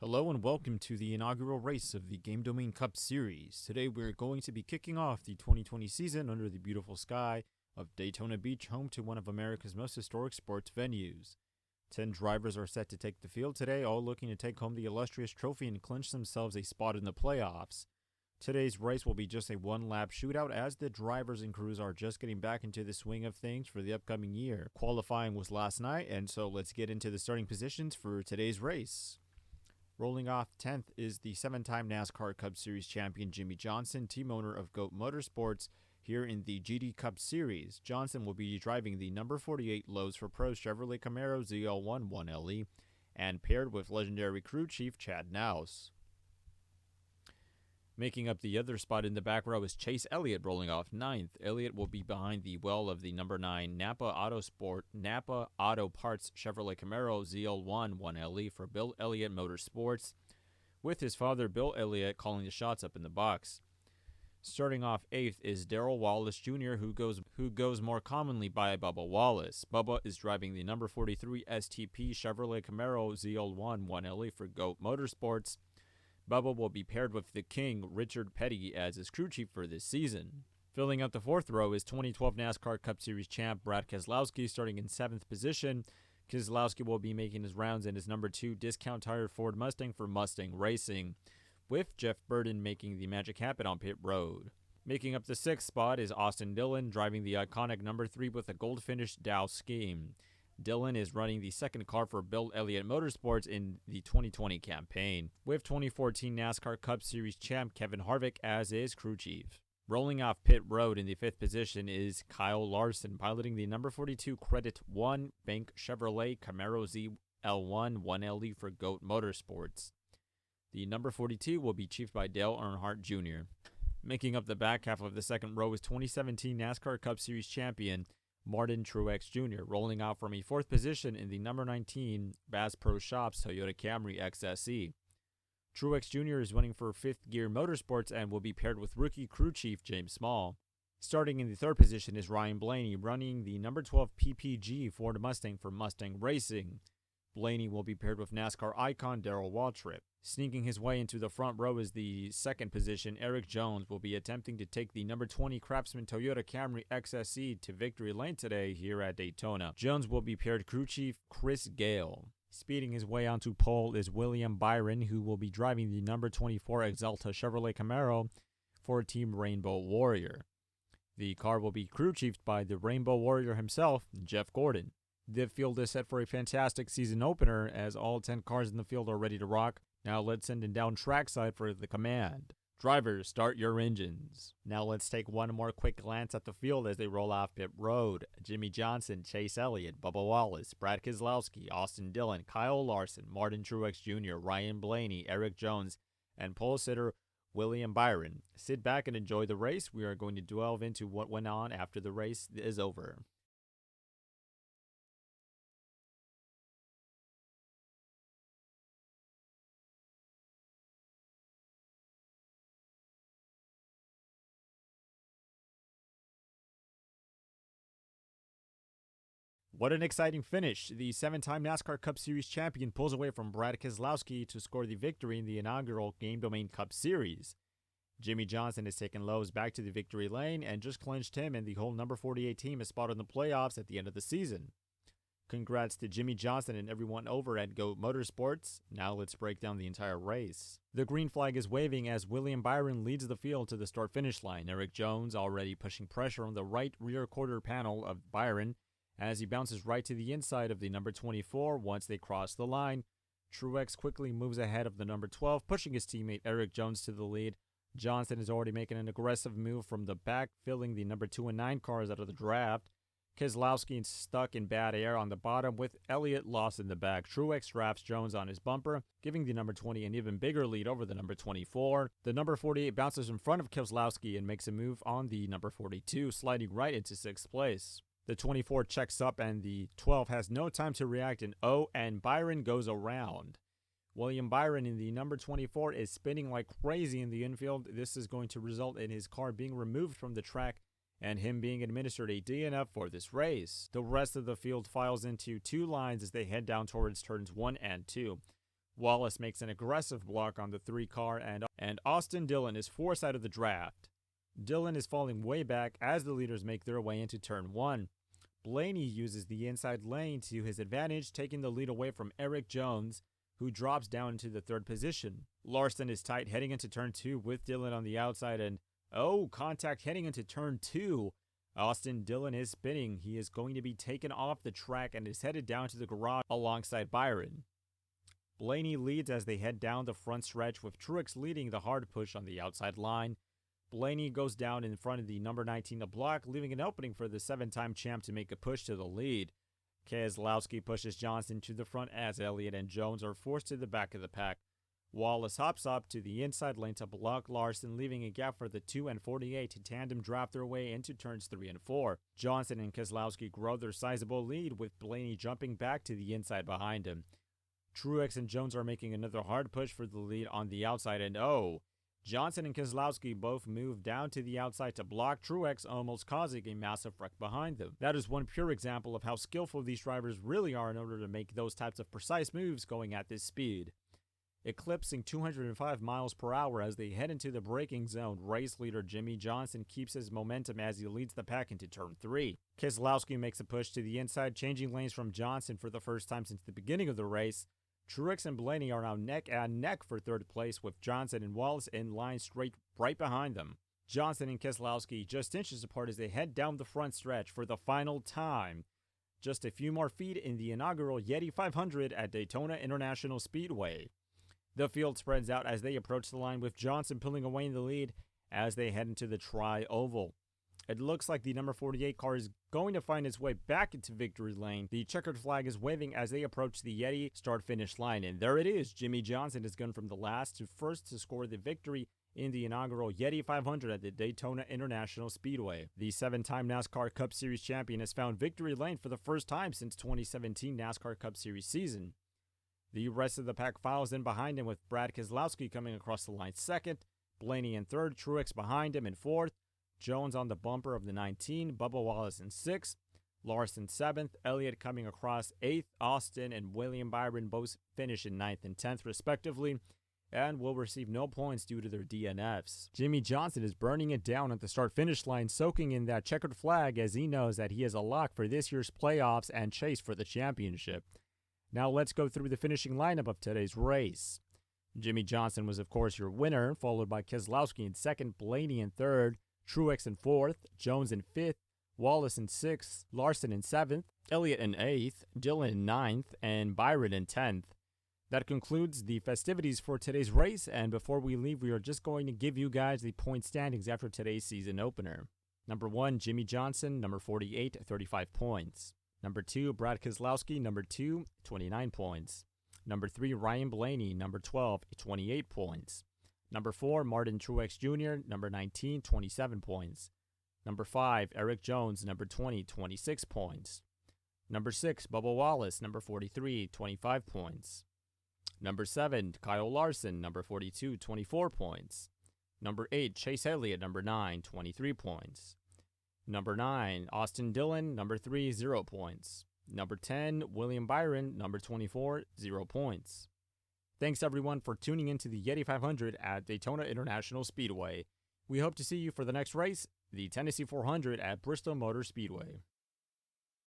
Hello and welcome to the inaugural race of the Game Domain Cup Series. Today we're going to be kicking off the 2020 season under the beautiful sky of Daytona Beach, home to one of America's most historic sports venues. 10 drivers are set to take the field today, all looking to take home the illustrious trophy and clinch themselves a spot in the playoffs. Today's race will be just a one-lap shootout as the drivers and crews are just getting back into the swing of things for the upcoming year. Qualifying was last night, and so let's get into the starting positions for today's race. Rolling off 10th is the 7-time NASCAR Cup Series champion Jimmie Johnson, team owner of GOAT Motorsports, here in the GD Cup Series. Johnson will be driving the number 48 Lowe's for Pro Chevrolet Camaro ZL1 1LE and paired with legendary crew chief Chad Naus. Making up the other spot in the back row is Chase Elliott, rolling off 9th. Elliott will be behind the well of the number 9 Napa Auto Parts Chevrolet Camaro ZL1 1LE for Bill Elliott Motorsports, with his father Bill Elliott calling the shots up in the box. Starting off 8th is Darrell Wallace Jr., who goes more commonly by Bubba Wallace. Bubba is driving the number 43 STP Chevrolet Camaro ZL1 1LE for GOAT Motorsports. Bubba will be paired with the King, Richard Petty, as his crew chief for this season. Filling out the 4th row is 2012 NASCAR Cup Series champ Brad Keselowski, starting in 7th position. Keselowski will be making his rounds in his number 2 discount tire Ford Mustang for Mustang Racing, with Jeff Burton making the magic happen on pit road. Making up the 6th spot is Austin Dillon, driving the iconic number 3 with a gold finish Dow scheme. Dillon is running the second car for Bill Elliott Motorsports in the 2020 campaign, with 2014 NASCAR Cup Series champ Kevin Harvick as his crew chief. Rolling off pit road in the 5th position is Kyle Larson, piloting the number 42 Credit 1 Bank Chevrolet Camaro ZL1 1LE for GOAT Motorsports. The number 42 will be chiefed by Dale Earnhardt Jr. Making up the back half of the second row is 2017 NASCAR Cup Series champion Martin Truex Jr., rolling out from a 4th position in the number 19 Bass Pro Shops Toyota Camry XSE. Truex Jr. is running for 5th Gear Motorsports and will be paired with rookie crew chief James Small. Starting in the 3rd position is Ryan Blaney, running the number 12 PPG Ford Mustang for Mustang Racing. Blaney will be paired with NASCAR icon Darrell Waltrip. Sneaking his way into the front row is the 2nd position. Eric Jones will be attempting to take the number 20 Craftsman Toyota Camry XSE to victory lane today here at Daytona. Jones will be paired crew chief Chris Gale. Speeding his way onto pole is William Byron, who will be driving the number 24 Exalta Chevrolet Camaro for Team Rainbow Warrior. The car will be crew chiefed by the Rainbow Warrior himself, Jeff Gordon. The field is set for a fantastic season opener as all 10 cars in the field are ready to rock. Now let's send it down trackside for the command. Drivers, start your engines. Now let's take one more quick glance at the field as they roll off pit road. Jimmie Johnson, Chase Elliott, Bubba Wallace, Brad Keselowski, Austin Dillon, Kyle Larson, Martin Truex Jr., Ryan Blaney, Eric Jones, and pole sitter William Byron. Sit back and enjoy the race. We are going to delve into what went on after the race is over. What an exciting finish. The 7-time NASCAR Cup Series champion pulls away from Brad Keselowski to score the victory in the inaugural Game Domain Cup Series. Jimmie Johnson has taken Lowe's back to the victory lane and just clinched him and the whole number 48 team a spot in the playoffs at the end of the season. Congrats to Jimmie Johnson and everyone over at GOAT Motorsports. Now let's break down the entire race. The green flag is waving as William Byron leads the field to the start-finish line. Eric Jones already pushing pressure on the right rear quarter panel of Byron as he bounces right to the inside of the number 24 once they cross the line. Truex quickly moves ahead of the number 12, pushing his teammate Eric Jones to the lead. Johnson is already making an aggressive move from the back, filling the number 2 and 9 cars out of the draft. Keselowski is stuck in bad air on the bottom with Elliott lost in the back. Truex drafts Jones on his bumper, giving the number 20 an even bigger lead over the number 24. The number 48 bounces in front of Keselowski and makes a move on the number 42, sliding right into 6th place. The 24 checks up and the 12 has no time to react and Byron goes around. William Byron in the number 24 is spinning like crazy in the infield. This is going to result in his car being removed from the track and him being administered a DNF for this race. The rest of the field files into two lines as they head down towards turns 1 and 2. Wallace makes an aggressive block on the 3 car, and Austin Dillon is forced out of the draft. Dillon is falling way back as the leaders make their way into turn 1. Blaney uses the inside lane to his advantage, taking the lead away from Eric Jones, who drops down into the 3rd position. Larson is tight heading into turn 2 with Dillon on the outside, and contact heading into turn 2. Austin Dillon is spinning. He is going to be taken off the track and is headed down to the garage alongside Byron. Blaney leads as they head down the front stretch, with Truex leading the hard push on the outside line. Blaney goes down in front of the number 19 block, leaving an opening for the 7-time champ to make a push to the lead. Keselowski pushes Johnson to the front as Elliott and Jones are forced to the back of the pack. Wallace hops up to the inside lane to block Larson, leaving a gap for the 2 and 48 to tandem draft their way into turns 3 and 4. Johnson and Keselowski grow their sizable lead, with Blaney jumping back to the inside behind him. Truex and Jones are making another hard push for the lead on the outside, and Johnson and Keselowski both move down to the outside to block Truex, almost causing a massive wreck behind them. That is one pure example of how skillful these drivers really are in order to make those types of precise moves going at this speed. Eclipsing 205 miles per hour as they head into the braking zone, race leader Jimmy Johnson keeps his momentum as he leads the pack into turn 3. Keselowski makes a push to the inside, changing lanes from Johnson for the first time since the beginning of the race. Truex and Blaney are now neck and neck for 3rd place, with Johnson and Wallace in line straight right behind them. Johnson and Keselowski just inches apart as they head down the front stretch for the final time. Just a few more feet in the inaugural YETI 500 at Daytona International Speedway. The field spreads out as they approach the line, with Johnson pulling away in the lead as they head into the tri-oval. It looks like the number 48 car is going to find its way back into victory lane. The checkered flag is waving as they approach the YETI start-finish line, and there it is. Jimmy Johnson has gone from the last to first to score the victory in the inaugural YETI 500 at the Daytona International Speedway. The 7-time NASCAR Cup Series champion has found victory lane for the first time since 2017 NASCAR Cup Series season. The rest of the pack files in behind him, with Brad Keselowski coming across the line 2nd, Blaney in 3rd, Truex behind him in 4th, Jones on the bumper of the 19, Bubba Wallace in 6th, Larson 7th, Elliott coming across 8th, Austin and William Byron both finish in 9th and 10th respectively, and will receive no points due to their DNFs. Jimmy Johnson is burning it down at the start-finish line, soaking in that checkered flag as he knows that he is a lock for this year's playoffs and chase for the championship. Now let's go through the finishing lineup of today's race. Jimmy Johnson was of course your winner, followed by Keselowski in 2nd, Blaney in 3rd, Truex in 4th, Jones in 5th, Wallace in 6th, Larson in 7th, Elliott in 8th, Dillon in 9th, and Byron in 10th. That concludes the festivities for today's race, and before we leave, we are just going to give you guys the point standings after today's season opener. Number 1, Jimmy Johnson, number 48, 35 points. Number 2, Brad Keselowski, number 2, 29 points. Number 3, Ryan Blaney, number 12, 28 points. Number 4, Martin Truex Jr., number 19, 27 points. Number 5, Eric Jones, number 20, 26 points. Number 6, Bubba Wallace, number 43, 25 points. Number 7, Kyle Larson, number 42, 24 points. Number 8, Chase Elliott, number 9, 23 points. Number 9, Austin Dillon, number 3, 0 points. Number 10, William Byron, number 24, 0 points. Thanks everyone for tuning into the YETI 500 at Daytona International Speedway. We hope to see you for the next race, the Tennessee 400 at Bristol Motor Speedway.